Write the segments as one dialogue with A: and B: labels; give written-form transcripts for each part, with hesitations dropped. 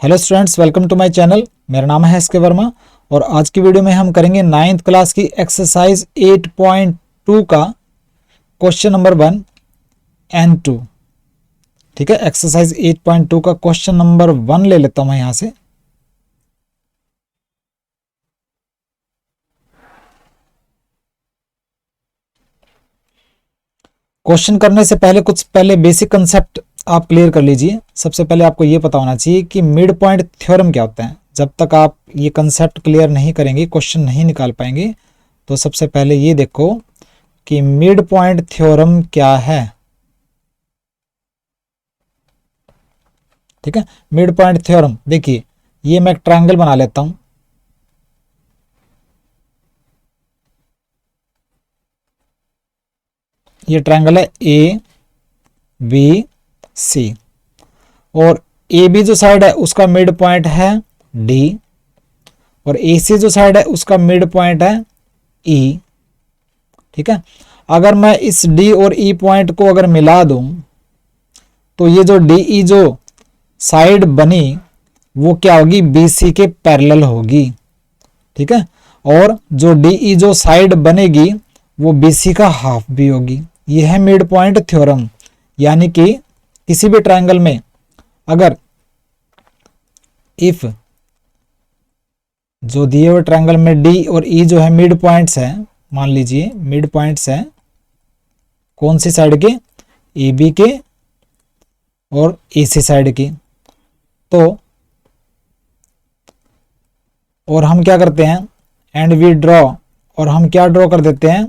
A: Hello students, welcome to my channel. मेरा नाम है एस के वर्मा और आज की वीडियो में हम करेंगे 9th क्लास की एक्सरसाइज 8.2 का क्वेश्चन नंबर 1 एंड 2। ठीक है, एक्सरसाइज 8.2 का क्वेश्चन नंबर 1 ले लेता हूं मैं यहां से। क्वेश्चन करने से पहले बेसिक कंसेप्ट आप क्लियर कर लीजिए। सबसे पहले आपको ये पता होना चाहिए कि मिड पॉइंट थ्योरम क्या होता है। जब तक आप ये कंसेप्ट क्लियर नहीं करेंगे, क्वेश्चन नहीं निकाल पाएंगे। तो सबसे पहले ये देखो कि मिड पॉइंट थ्योरम क्या है। ठीक है, मिड पॉइंट थ्योरम देखिए, ये मैं एक ट्रायंगल बना लेता हूं। ये ट्रायंगल है ए बी सी और ए बी जो साइड है उसका मिड पॉइंट है डी और ए सी जो साइड है उसका मिड पॉइंट है ई। ठीक है, अगर मैं इस डी और ई पॉइंट को अगर मिला दूं तो ये जो डी ई जो साइड बनी वो क्या होगी, बी सी के पैरेलल होगी। ठीक है, और जो डी ई जो साइड बनेगी वो बी सी का हाफ भी होगी। यह है मिड पॉइंट थ्योरम। यानी कि किसी भी ट्रायंगल में अगर इफ जो दिए हुए ट्रायंगल में डी और ई जो है मिड पॉइंट्स है, मान लीजिए मिड पॉइंट्स है कौन सी साइड के, ए बी के और ए सी साइड की। तो और हम क्या करते हैं, एंड वी ड्रॉ, और हम क्या ड्रॉ कर देते हैं,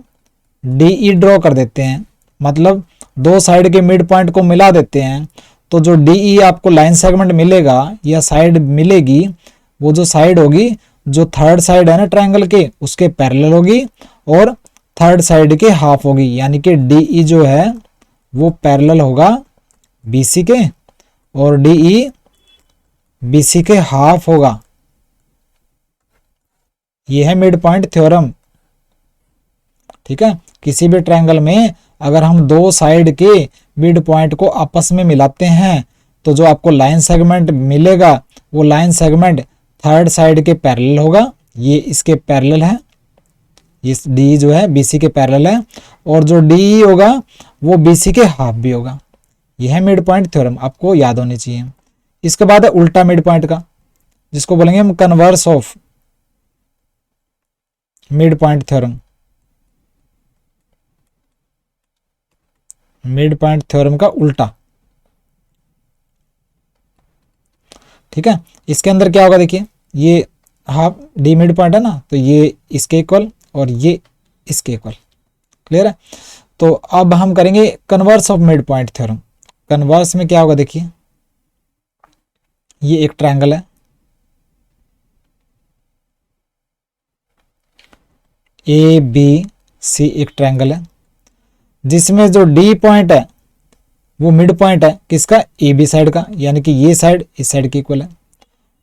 A: डी ई ड्रॉ कर देते हैं। मतलब दो साइड के मिड पॉइंट को मिला देते हैं। तो जो डी ई आपको लाइन सेगमेंट मिलेगा या साइड मिलेगी, वो जो साइड होगी जो थर्ड साइड है ना ट्रायंगल के उसके पैरेलल होगी और थर्ड साइड के हाफ होगी। यानी कि डी ई जो है वो पैरेलल होगा बी सी के और डी ई बी सी के हाफ होगा। ये है मिड पॉइंट थ्योरम। ठीक है, किसी भी ट्रायंगल में अगर हम दो साइड के मिड पॉइंट को आपस में मिलाते हैं तो जो आपको लाइन सेगमेंट मिलेगा वो लाइन सेगमेंट थर्ड साइड के पैरेलल होगा। ये इसके पैरेलल है, इस डी जो है बीसी के पैरेलल है और जो डी होगा वो बीसी के हाफ भी होगा। यह है मिड पॉइंट थ्योरम, आपको याद होनी चाहिए। इसके बाद है उल्टा मिड पॉइंट का, जिसको बोलेंगे हम converse of mid point theorem. Mid point theorem का उल्टा। ठीक है, इसके अंदर क्या होगा, देखिए ये हाफ डी मिड पॉइंट है ना, तो ये इसके इक्वल और ये इसके इक्वल। क्लियर है। तो अब हम करेंगे converse of mid point theorem. Converse में क्या होगा, देखिए ये एक ट्रायंगल है ए बी सी, एक ट्रायंगल है जिसमें जो डी पॉइंट है वो मिड पॉइंट है किसका, ए बी साइड का। यानी कि ये साइड इस साइड की इक्वल है।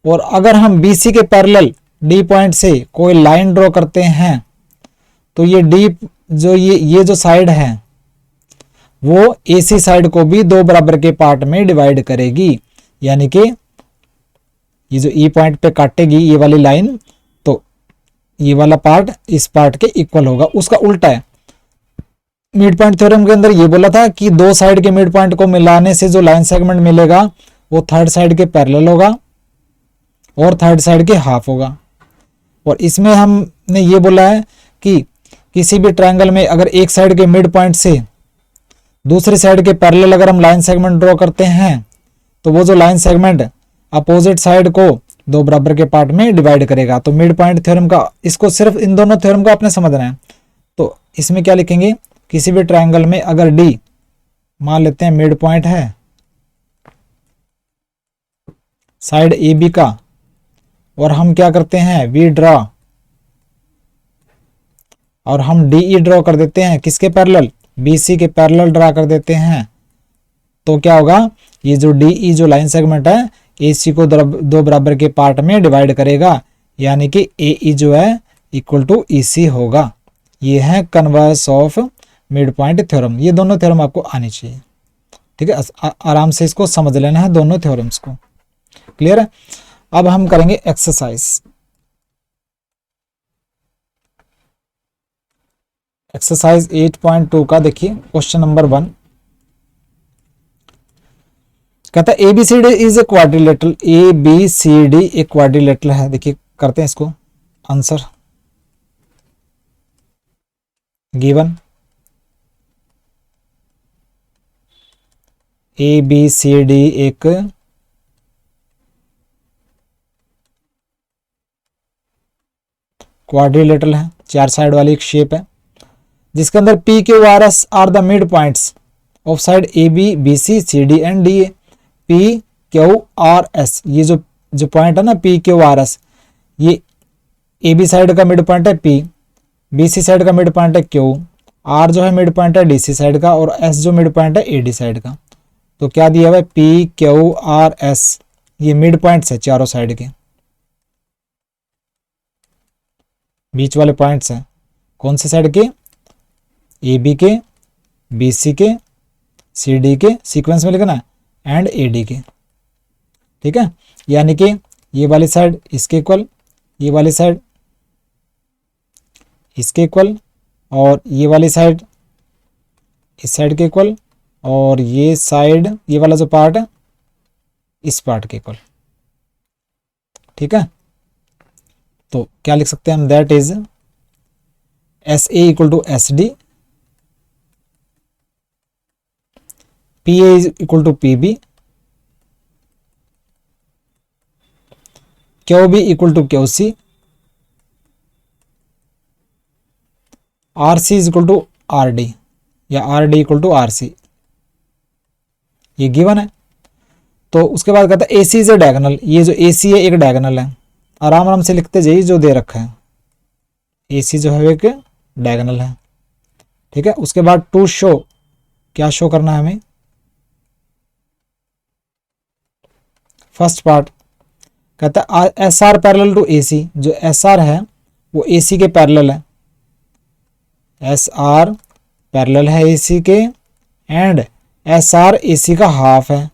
A: और अगर हम बी सी के पैरेलल डी पॉइंट से कोई लाइन ड्रॉ करते हैं तो ये डी जो ये जो साइड है वो ए सी साइड को भी दो बराबर के पार्ट में डिवाइड करेगी। यानी कि ये जो ई पॉइंट पे काटेगी ये वाली लाइन, तो ये वाला पार्ट इस पार्ट के इक्वल होगा, उसका उल्टा है। मिड पॉइंट थ्योरम के अंदर ये बोला था कि दो साइड के मिड पॉइंट को मिलाने से जो लाइन सेगमेंट मिलेगा वो थर्ड साइड के पैरेलल होगा और थर्ड साइड के हाफ होगा। और इसमें हमने ये बोला है कि किसी भी ट्रायंगल में अगर एक साइड के मिड पॉइंट से दूसरी साइड के पैरेलल अगर हम लाइन सेगमेंट ड्रॉ करते हैं तो वो जो लाइन सेगमेंट अपोजिट साइड को दो बराबर के पार्ट में डिवाइड करेगा। तो मिड पॉइंट थ्योरम का, इसको सिर्फ इन दोनों थ्योरम को आपने समझना है। तो इसमें क्या लिखेंगे, किसी भी ट्रायंगल में अगर डी मान लेते हैं मिड पॉइंट है साइड ए बी का, और हम क्या करते हैं वी ड्रॉ, और हम डी ई ड्रॉ कर देते हैं किसके पैरेलल, बी सी के पैरेलल ड्रॉ कर देते हैं। तो क्या होगा, ये जो डी ई जो लाइन सेगमेंट है ए सी को दो बराबर के पार्ट में डिवाइड करेगा। यानी कि ए ई जो है इक्वल टू ई सी होगा। ये है converse of mid point theorem. ये दोनों थ्योरम आपको आनी चाहिए। ठीक है, आराम से इसको समझ लेना है दोनों थ्योरम्स को। क्लियर है। अब हम करेंगे एक्सरसाइज। एक्सरसाइज 8.2 का देखिए क्वेश्चन नंबर 1 कहता है ABCD is a quadrilateral, ABCD एक क्वाड्रिलेटरल है। देखिए करते हैं इसको आंसर। गिवन ABCD एक क्वाड्रिलेटरल है, 4 साइड वाली एक शेप है, जिसके अंदर PQRS are the mid points of side AB BC CD and DA। PQRS ये जो पॉइंट है ना PQRS, ये AB साइड का मिड पॉइंट है P, BC साइड का मिड पॉइंट है Q, R जो है मिड पॉइंट है DC साइड का, और S जो मिड पॉइंट है AD साइड का। तो क्या दिया हुआ है PQRS, ये मिड पॉइंट्स है चारों साइड के, बीच वाले पॉइंट्स हैं। कौन से साइड के? AB के, BC के, CD के, सीक्वेंस में लिखना है, एंड AD के। ठीक है, यानी कि ये वाली साइड इसके इक्वल, ये वाली साइड इसके इक्वल, और ये वाली साइड इस साइड के इक्वल, और ये साइड ये वाला जो पार्ट है इस पार्ट के इक्वल। ठीक है, तो क्या लिख सकते हैं हम? That is SA equal to SD, PA is equal to PB, QB equal to QC, RC is equal to RD या RD इक्वल टू RC, ये गिवन है। तो उसके बाद कहता है AC इज ए डायगोनल, ये जो AC है एक डायगोनल है, आराम आराम से लिखते जाइए जो दे रखा है। AC जो है एक डायगोनल है। ठीक है, उसके बाद टू शो, क्या शो करना है हमें? फर्स्ट पार्ट कहता है SR पैरेलल टू AC, जो SR है वो AC के पैरेलल है, SR पैरेलल है AC के, एंड SR AC का हाफ है।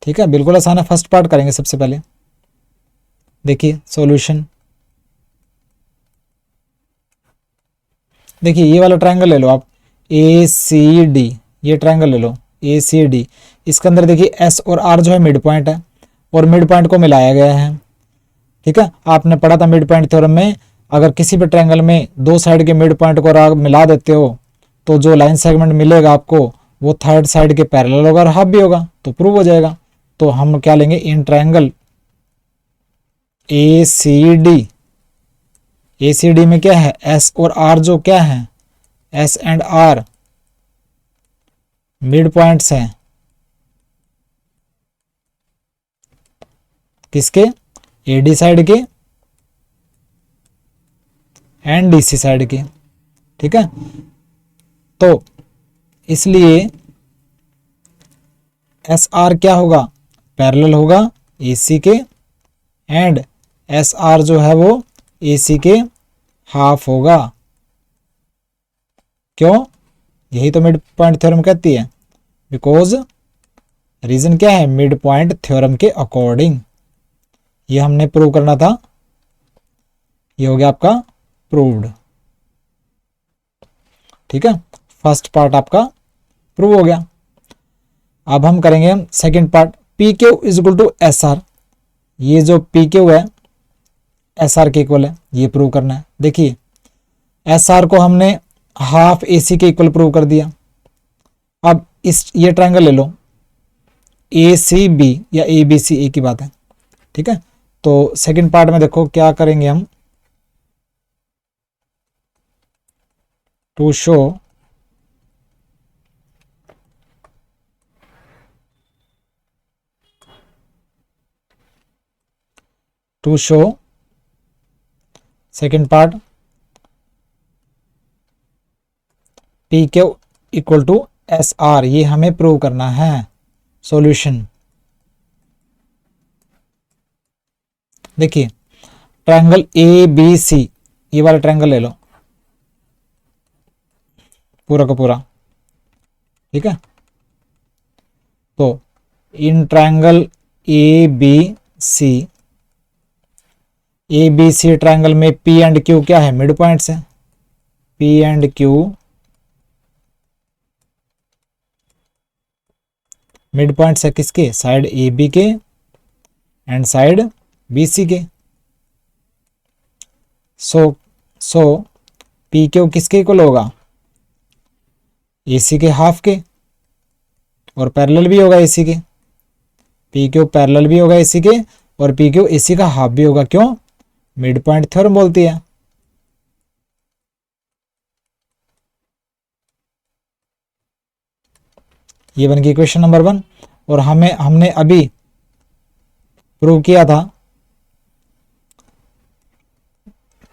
A: ठीक है, बिल्कुल आसान है। फर्स्ट पार्ट करेंगे सबसे पहले। देखिए सॉल्यूशन, देखिए ये वाला ट्रायंगल ले लो आप, ACD, ये ट्रायंगल ले लो ACD। इसके अंदर देखिए S और R जो है मिड पॉइंट है, और मिड पॉइंट को मिलाया गया है। ठीक है, आपने पढ़ा था मिड पॉइंट थ्योरम में, अगर किसी भी ट्रायंगल में दो साइड के मिड पॉइंट को मिला देते हो तो जो लाइन सेगमेंट मिलेगा आपको वो थर्ड साइड के पैरेलल होगा और हाफ भी होगा, तो प्रूव हो जाएगा। तो हम क्या लेंगे? इन ट्रायंगल ACD, ACD में क्या है? S और R जो क्या है? S and R mid points हैं किसके? AD साइड के एंड DC साइड के। ठीक है, तो इसलिए SR क्या होगा? पैरेलल होगा AC के, एंड SR जो है वो AC के हाफ होगा। क्यों? यही तो मिड पॉइंट थ्योरम कहती है, बिकॉज रीजन क्या है? मिड पॉइंट थ्योरम के अकॉर्डिंग। ये हमने प्रूव करना था, ये हो गया आपका प्रूव्ड। ठीक है, फर्स्ट पार्ट आपका प्रूव हो गया। अब हम करेंगे second part, PQ is equal to SR। ये जो PQ है SR के इक्वल है, ये प्रूव करना है। देखिए SR को हमने हाफ AC के इक्वल प्रूव कर दिया। अब इस ये ट्रायंगल ले लो ACB या ABC, एक ही बात है। ठीक है, तो सेकंड पार्ट में देखो क्या करेंगे हम, to show second part PQ equal to SR, ये हमें प्रूव करना है। सॉल्यूशन, देखिए ट्रायंगल ABC, ये वाला ट्रायंगल ले लो पूरा का पूरा। ठीक है, तो in triangle A B C triangle में पी एंड क्यू क्या है, मिड पॉइंट्स है। P and Q mid points है किसके, साइड ए बी के एंड साइड बी सी के। सो पी क्यू किसके इक्वल होगा, ए सी के हाफ के, और पैरेलल भी होगा एसी के। पी क्यू पैरेलल भी होगा एसी के और पी क्यू एसी का हाफ भी होगा। क्यों, मिड पॉइंट थ्योरम बोलती है। ये बन गई क्वेश्चन नंबर 1। और हमने अभी प्रूव किया था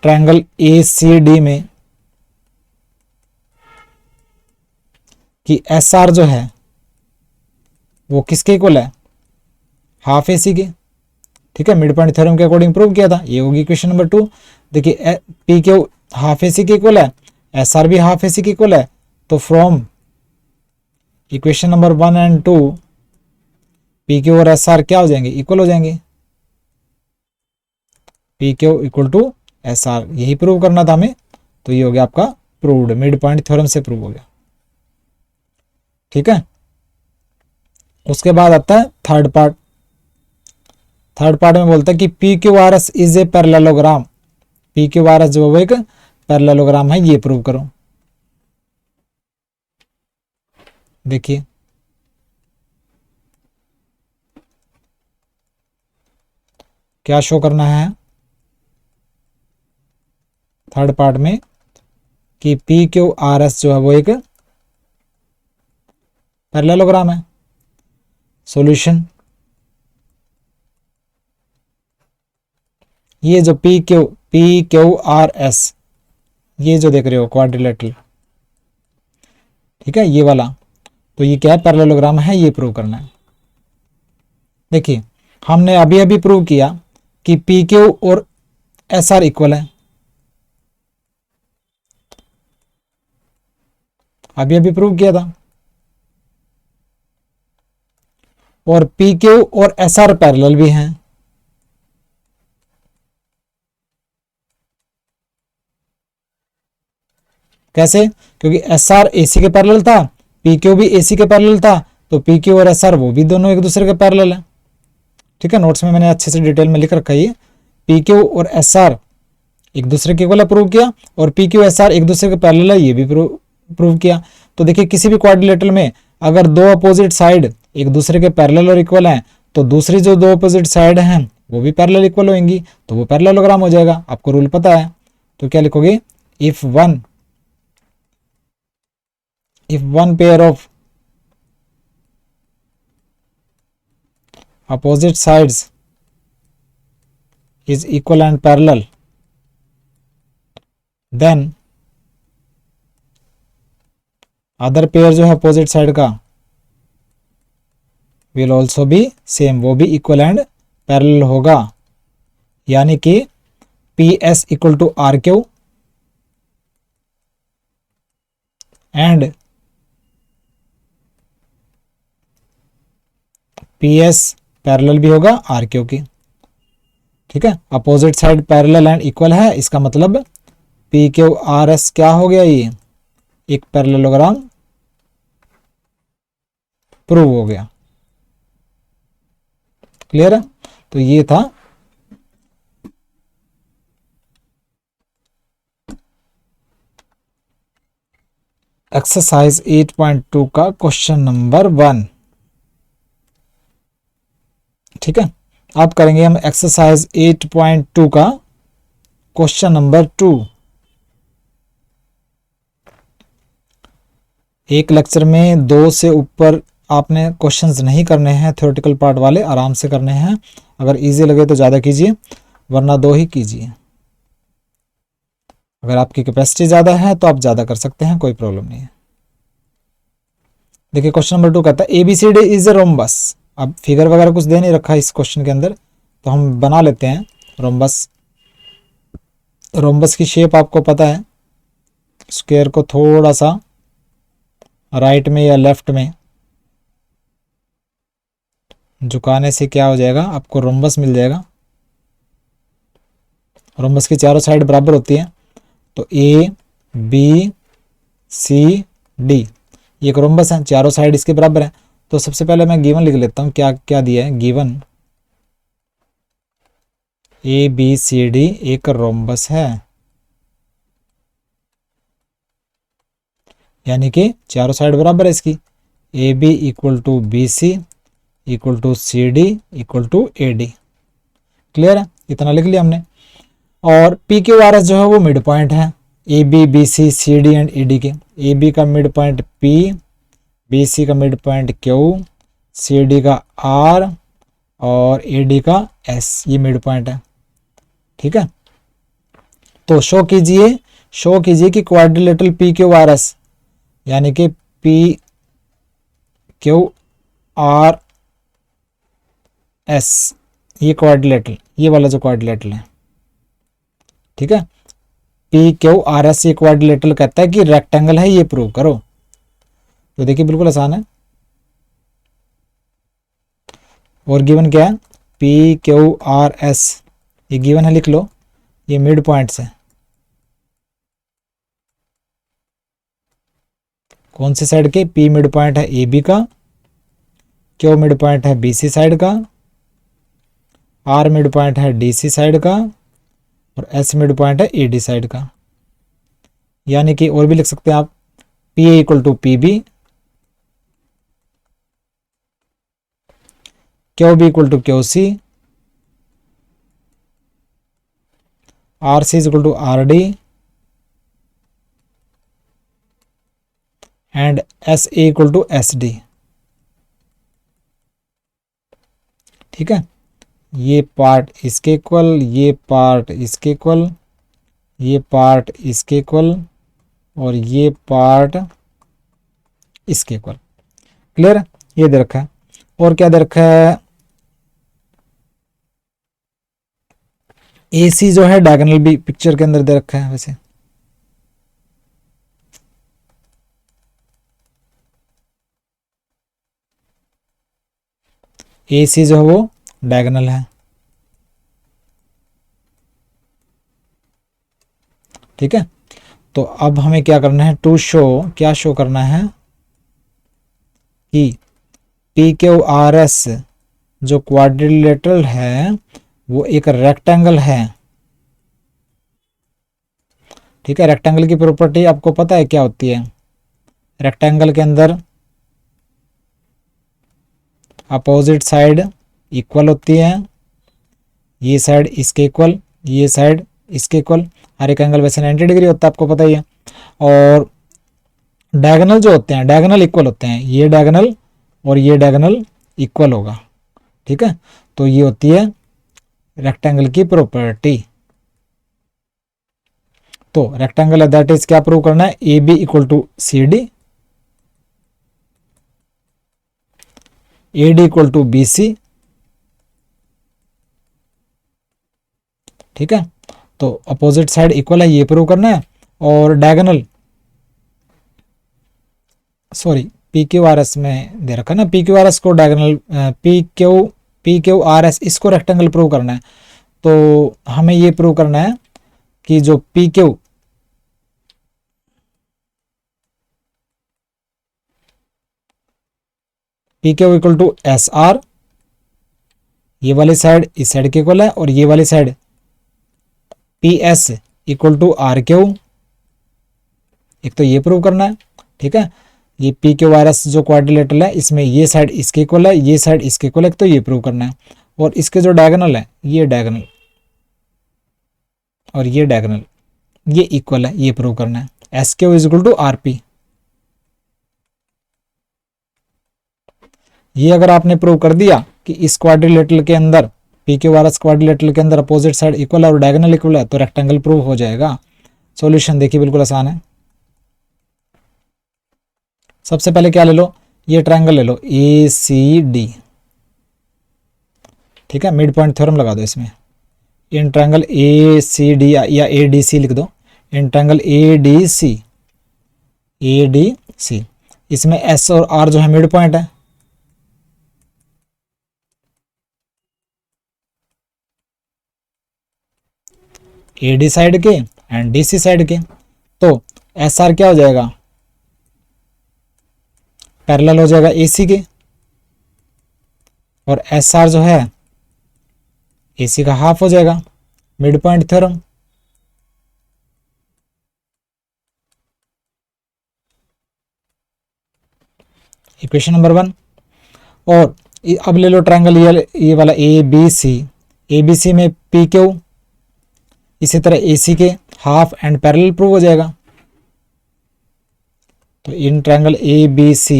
A: ट्रायंगल ए सी डी में कि एस आर जो है वो किसके इक्वल है, हाफ ए सी के। ठीक है, मिड पॉइंट थ्योरम के अकॉर्डिंग प्रूव किया था। ये होगी क्वेश्चन नंबर 2। देखिए P Q half A C के इक्वल है, एस आर भी हाफ ए सी के इक्वल है, तो from equation number 1 and 2 P Q और एस आर क्या हो जाएंगे, इक्वल हो जाएंगे। P Q equal to S R, यही प्रूव करना था हमें, तो ये हो गया आपका प्रूव्ड, मिड पॉइंट थ्योरम से प्रूव हो गया। ठीक है, उसके बाद आता है थर्ड पार्ट। थर्ड पार्ट में बोलता है कि P Q R S is a parallelogram. P Q R S जो वो एक पैरेललोग्राम है, ये प्रूव करो। देखिए क्या शो करना है थर्ड पार्ट में कि पी क्यू आर एस जो है वो एक पैरेललोग्राम है। सॉल्यूशन, ये जो पी क्यू आर एस ये जो देख रहे हो क्वाड्रिलेटरल, ठीक है, ये वाला, तो ये क्या है, पैरेललोग्राम है, ये प्रूव करना है। देखिए हमने अभी अभी प्रूव किया कि पी क्यू और एस आर इक्वल है, अभी अभी प्रूव किया था। और पी क्यू और एस आर पैरेलल भी हैं। कैसे, क्योंकि एस आर ए सी के पैरेलल था, पी क्यू भी ए सी के पैरेलल था, तो पी क्यू और एस आर वो भी दोनों एक दूसरे के पैरेलल है। ठीक है, नोट्स में मैंने अच्छे से डिटेल में लिख रखा है, पी क्यू और एस आर एक दूसरे के इक्वल प्रूव किया, और पी क्यू एस आर एक दूसरे के पैरेलल है, ये भी प्रूव किया। तो देखिए किसी भी क्वाड्रिलेटरल में अगर दो अपोजिट साइड एक दूसरे के पैरेलल और इक्वल हैं, तो दूसरी जो दो अपोजिट साइड हैं वो भी पैरेलल इक्वल होंगी, तो वो पैरेललोग्राम हो जाएगा। आपको रूल पता है, तो क्या लिखोगे, if one pair of opposite sides is equal and parallel, then other pair जो है opposite side का will also be same, वो भी equal and parallel होगा। यानी कि PS equal to RQ and PS parallel भी होगा आर क्यू की। ठीक है, opposite side parallel and equal है, इसका मतलब पी क्यू आर एस क्या हो गया, ये एक पैरेललोग्राम प्रूव हो गया। क्लियर है, तो ये था एक्सरसाइज 8.2 का क्वेश्चन नंबर 1। ठीक है, अब करेंगे हम एक्सरसाइज 8.2 का क्वेश्चन नंबर 2। एक लेक्चर में 2 से ऊपर आपने क्वेश्चंस नहीं करने हैं, थ्योरेटिकल पार्ट वाले आराम से करने हैं। अगर इजी लगे तो ज़्यादा कीजिए, वरना 2 ही कीजिए। अगर आपकी कैपेसिटी ज़्यादा है तो आप ज़्यादा कर सकते हैं, कोई प्रॉब्लम नहीं है। देखिए क्वेश्चन नंबर 2 कहता है ABCD इज ए रोम्बस। अब फिगर वगैरह कुछ दे नहीं रखा है इस क्वेश्चन के अंदर, तो हम बना लेते हैं रोम्बस। रोम्बस की शेप आपको पता है, स्क्वायर को थोड़ा सा राइट में या लेफ्ट में झुकाने से क्या हो जाएगा, आपको रोम्बस मिल जाएगा। रोम्बस की चारों साइड बराबर होती है, तो ए बी सी डी ये एक रोम्बस है, चारों साइड इसके बराबर है। तो सबसे पहले मैं गिवन लिख लेता हूँ, क्या क्या दिया है। Given A B C D एक रोम्बस है, यानी कि चारों साइड बराबर है इसकी। A B equal to B C equal to C D equal to A D. Clear है, इतना लिख लिया हमने। और पी क्यू आर एस जो है वो मिड पॉइंट है A B B C C D and E D के। ए बी का mid point P, B C का mid point Q, C D का आर और ए डी का एस, ये मिड पॉइंट है। ठीक है, तो शो कीजिए कि quadrilateral P Q R S यानी कि पी क्यू आर एस ये क्वाड्रिलेटरल, ये वाला जो क्वाड्रिलेटरल है, ठीक है, पी क्यू आर एस ये क्वाड्रिलेटरल कहता है कि रेक्टेंगल है, ये प्रूव करो। तो देखिए बिल्कुल आसान है। और गिवन क्या है, पी क्यू आर एस ये गिवन है, लिख लो, ये मिड पॉइंट्स है। कौन सी साइड के, पी मिड पॉइंट है ए बी का, क्यू मिड पॉइंट है बी सी साइड का, आर मिड पॉइंट है डी सी साइड का और एस मिड पॉइंट है ए डी साइड का। यानी कि और भी लिख सकते हैं आप, P A equal to P B, Q B equal to Q C, R C equal to R D and S A equal to S D. ठीक है, ये पार्ट इसके इक्वल, ये पार्ट इसके इक्वल, ये पार्ट इसके इक्वल और ये पार्ट इसके इक्वल। क्लियर, ये दे रखा है। और क्या दे रखा है, ए सी जो है डायगोनल भी पिक्चर के अंदर दे रखा है। वैसे ए सी जो है वो डायगोनल है। ठीक है, तो अब हमें क्या करना है, टू शो, क्या शो करना है कि पी क्यू आर एस जो क्वाड्रिलेटरल है वो एक रेक्टेंगल है। ठीक है, रेक्टेंगल की प्रॉपर्टी आपको पता है क्या होती है। रेक्टेंगल के अंदर अपोजिट साइड इक्वल होती है, ये साइड इसके इक्वल, ये साइड इसके इक्वल। हर एक एंगल वैसे 90 डिग्री होता है, आपको पता ही है। और डायगोनल जो होते हैं, डायगोनल इक्वल होते हैं, ये डायगोनल और ये डायगोनल इक्वल होगा। ठीक है, तो ये होती है रेक्टेंगल की प्रॉपर्टी। तो रेक्टेंगल है दैट इज क्या प्रूव करना है, A B equal to C D, A D equal to B C. ठीक है, तो अपोजिट साइड इक्वल है, ये प्रूव करना है। और diagonal, sorry P Q R S में दे रखा ना, पी क्यू आर एस को diagonal, P Q R S इसको रेक्टेंगल प्रूव करना है। तो हमें ये प्रूव करना है कि जो P Q equal to S R, ये वाली साइड इस साइड के इक्वल है और ये वाली side P S equal to R Q, एक तो ये प्रूव करना है। ठीक है, ये पी क्यू आर एस जो क्वाड्रिलेटरल है इसमें ये साइड इसके इक्वल है, ये साइड इसके इक्वल है, तो ये प्रूव करना है। और इसके जो डायगोनल है, ये डायगोनल और ये डायगोनल ये इक्वल है, ये प्रूव करना है। S Q is equal to R P, ये अगर आपने प्रूव कर दिया कि इस क्वाड्रिलेटरल के अंदर, P Q R S quadrilateral के अंदर अपोजिट साइड इक्वल है और डायगोनल इक्वल है, तो रेक्टेंगल प्रूव हो जाएगा। सॉल्यूशन देखिए बिल्कुल आसान है। सबसे पहले क्या ले लो, ये ट्रायंगल ले लो ए सी डी। ठीक है, मिड पॉइंट थ्योरम लगा दो इसमें। इन ट्रायंगल ए सी डी या ए डी सी लिख दो, in triangle A D C, A D C, इसमें एस और आर जो है मिड पॉइंट है। AD साइड के एंड DC साइड के। तो SR क्या हो जाएगा, पैरेलल हो जाएगा AC के, और SR जो है AC का हाफ हो जाएगा, mid point theorem. Equation number 1। और अब ले लो ट्रायंगल ये वाला ABC, ABC में PQ, इसी तरह AC के हाफ एंड पैरेलल प्रूव हो जाएगा। तो in triangle ABC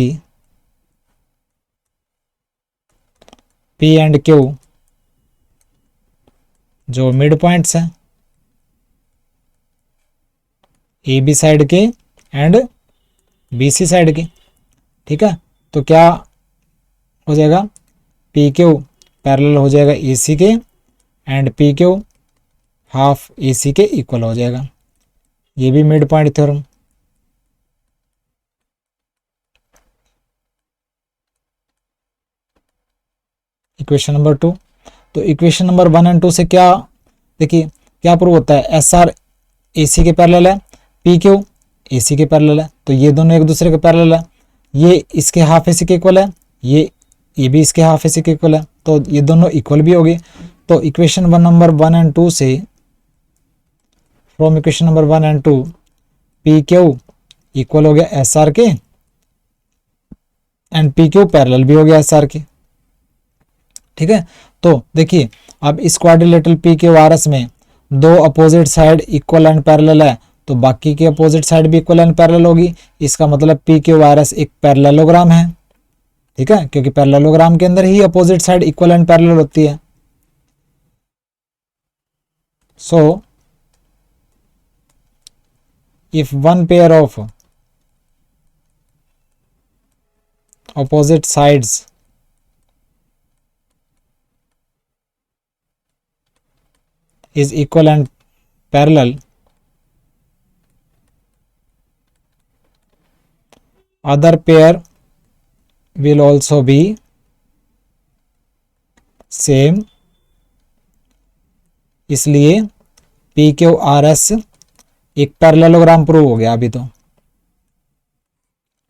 A: P and Q जो मिड पॉइंट्स हैं AB साइड के एंड BC साइड के, ठीक है। तो क्या हो जाएगा, PQ पैरेलल हो जाएगा AC के एंड PQ हाफ AC के इक्वल हो जाएगा, ये भी mid point theorem. Equation number 2। तो इक्वेशन नंबर 1 एंड 2 से क्या, देखिए क्या प्रूव होता है, SR AC के पैरेलल है, PQ AC के पैरेलल है, तो ये दोनों एक दूसरे के पैरेलल है, ये इसके हाफ AC के इक्वल है, ये भी इसके हाफ AC के इक्वल है, तो ये दोनों इक्वल भी हो गए। तो इक्वेशन नंबर 1 एंड 2 से, from equation number 1 and 2 PQ equal हो गया SR के एंड PQ पैरेलल भी हो गया SR के, ठीक है। तो देखिए अब इस क्वाड्रिलेटरल PQRS में दो opposite side equal and parallel है, तो बाकी की अपोजिट साइड भी इक्वल एंड पैरेलल होगी, इसका मतलब PQRS एक पैरेललोग्राम है, ठीक है, क्योंकि पैरेललोग्राम के अंदर ही opposite side equal and parallel होती है। So if one pair of opposite sides is equal and parallel, other pair will also be same, इसलिए PQRS एक पैरेललोग्राम प्रूव हो गया अभी तो,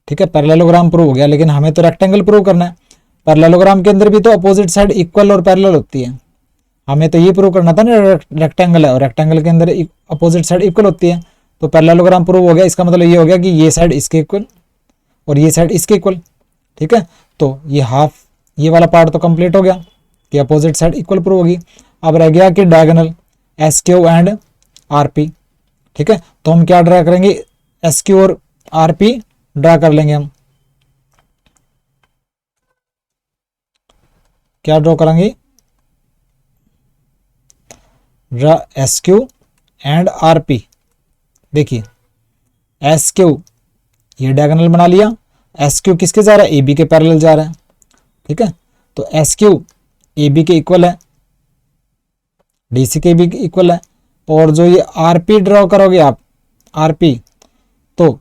A: ठीक है, पैरेललोग्राम प्रूव हो गया, लेकिन हमें तो रेक्टेंगल प्रूव करना है। पैरेललोग्राम के अंदर भी तो अपोजिट साइड इक्वल और पैरेलल होती है, हमें तो ये प्रूव करना था ना, रेक्टेंगल है और रेक्टेंगल के अंदर अपोजिट साइड इक्वल होती है, तो पैरेललोग्राम प्रूव हो गया, इसका मतलब ये हो गया कि ये साइड इसके इक्वल और ये साइड इसके इक्वल, ठीक है। तो ये हाफ, ये वाला पार्ट तो कंप्लीट हो गया कि अपोजिट साइड इक्वल प्रूव होगी। अब रह गया कि डायगोनल SQ एंड RP, ठीक है। तो हम क्या ड्रा करेंगे, SQ और RP ड्रा कर लेंगे। हम क्या ड्रॉ करेंगे, ड्रा SQ एंड RP। देखिए SQ ये डायगोनल बना लिया, SQ किसके जा रहा है, AB के पैरेलल जा रहा है, ठीक है। तो SQ AB के इक्वल है, DC के भी इक्वल है, और जो ये RP ड्रॉ करोगे आप RP, तो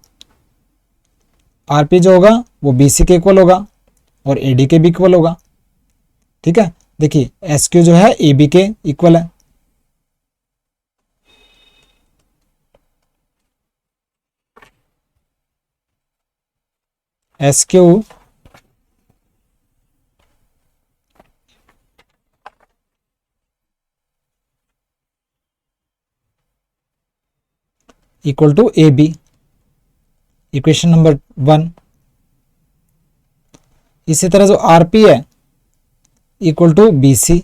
A: RP जो होगा वो BC के इक्वल होगा और AD के भी इक्वल होगा, ठीक है। देखिए SQ जो है AB के इक्वल है, SQ equal to AB, equation number 1। इसी तरह जो RP है इक्वल टू BC,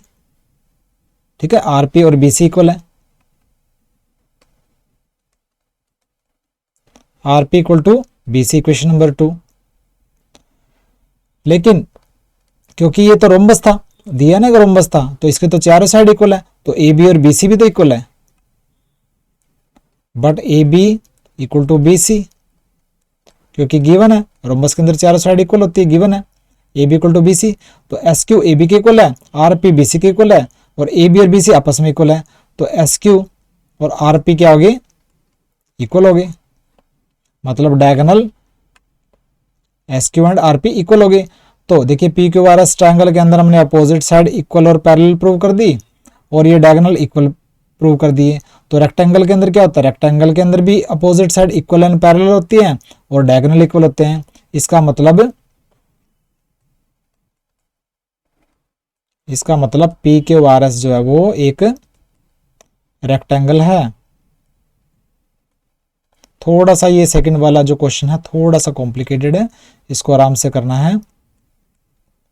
A: ठीक है, RP और BC इक्वल है, RP equal to BC, equation number 2। लेकिन क्योंकि ये तो रोम्बस था, दिया ना, रोम्बस था, तो इसके तो चारों साइड इक्वल है, तो AB और BC भी तो इक्वल है, but AB equal to BC, क्योंकि गिवन है, रोम्बस के अंदर चारों साइड इक्वल होती है, गिवन है AB इक्वल टू BC। तो SQ AB के इक्वल है, RP BC के इक्वल है, और AB और BC आपस में इक्वल है, तो SQ और RP क्या हो गए, इक्वल हो गए, मतलब diagonal SQ and RP equal हो गए। तो देखिए PQRS ट्रायंगल के अंदर हमने अपोजिट साइड इक्वल और पैरेलल प्रूव कर दी, और ये डायगोनल इक्वल प्रूव कर दिए। तो रेक्टेंगल के अंदर क्या होता है, रेक्टेंगल के अंदर भी opposite side equal and parallel होती है और डायगोनल इक्वल होते हैं। इसका मतलब पी क्यू आर एस जो है वो एक रेक्टेंगल है। थोड़ा सा ये सेकंड वाला जो क्वेश्चन है थोड़ा सा कॉम्प्लिकेटेड है, इसको आराम से करना है,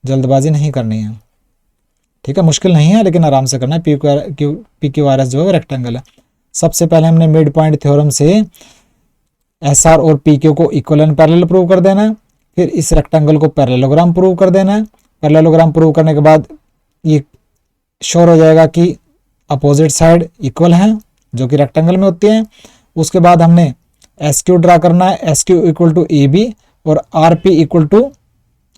A: जल्दबाजी नहीं करनी है, ठीक है। मुश्किल नहीं है लेकिन आराम से करना है। पी क्यू आर एस जो है रेक्टेंगल है। सबसे पहले हमने मिड पॉइंट थ्योरम से एस आर और पी क्यू को इक्वल एंड पैरेलल प्रूव कर देना है। फिर इस रेक्टेंगल को पैरेललोग्राम प्रूव कर देना है। पैरेललोग्राम प्रूव करने के बाद ये श्योर हो जाएगा कि अपोजिट साइड इक्वल है जो कि रेक्टेंगल में होती है। उसके बाद हमने एस क्यू ड्रा करना है, S Q equal to A B और R P equal to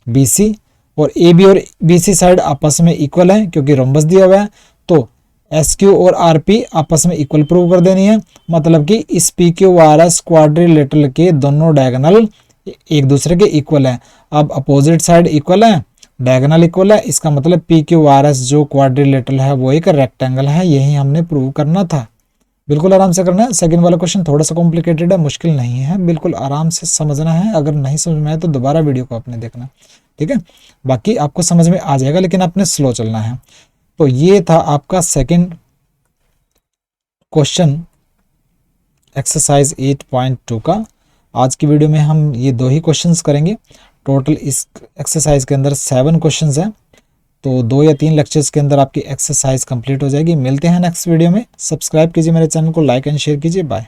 A: B C, और ए बी और बी सी साइड आपस में इक्वल है क्योंकि रोम्बस दिया हुआ है। तो एस क्यू और आर पी आपस में इक्वल प्रूव कर देनी है, मतलब कि इस P Q R S quadrilateral के दोनों डायगोनल एक दूसरे के इक्वल है। अब अपोजिट साइड इक्वल है, डायगोनल इक्वल है, इसका मतलब पी क्यू आर एस जो क्वाड्रिलेटरल है वो एक रेक्टेंगल है। यही हमने प्रूव करना था। बिल्कुल आराम से करना है। सेकंड वाला क्वेश्चन थोड़ा सा कॉम्प्लिकेटेड है, मुश्किल नहीं है, बिल्कुल आराम से समझना है। अगर नहीं समझ में आए तो दोबारा वीडियो को आपने देखना, ठीक है। बाकी आपको समझ में आ जाएगा लेकिन आपने स्लो चलना है। तो ये था आपका सेकंड क्वेश्चन एक्सरसाइज 8.2 का। आज की वीडियो में हम ये 2 ही क्वेश्चंस करेंगे। टोटल इस एक्सरसाइज के अंदर 7 क्वेश्चंस हैं, तो 2 या 3 लेक्चर्स के अंदर आपकी एक्सरसाइज कंप्लीट हो जाएगी। मिलते हैं नेक्स्ट वीडियो में। सब्सक्राइब कीजिए मेरे चैनल को, लाइक एंड शेयर कीजिए। बाय।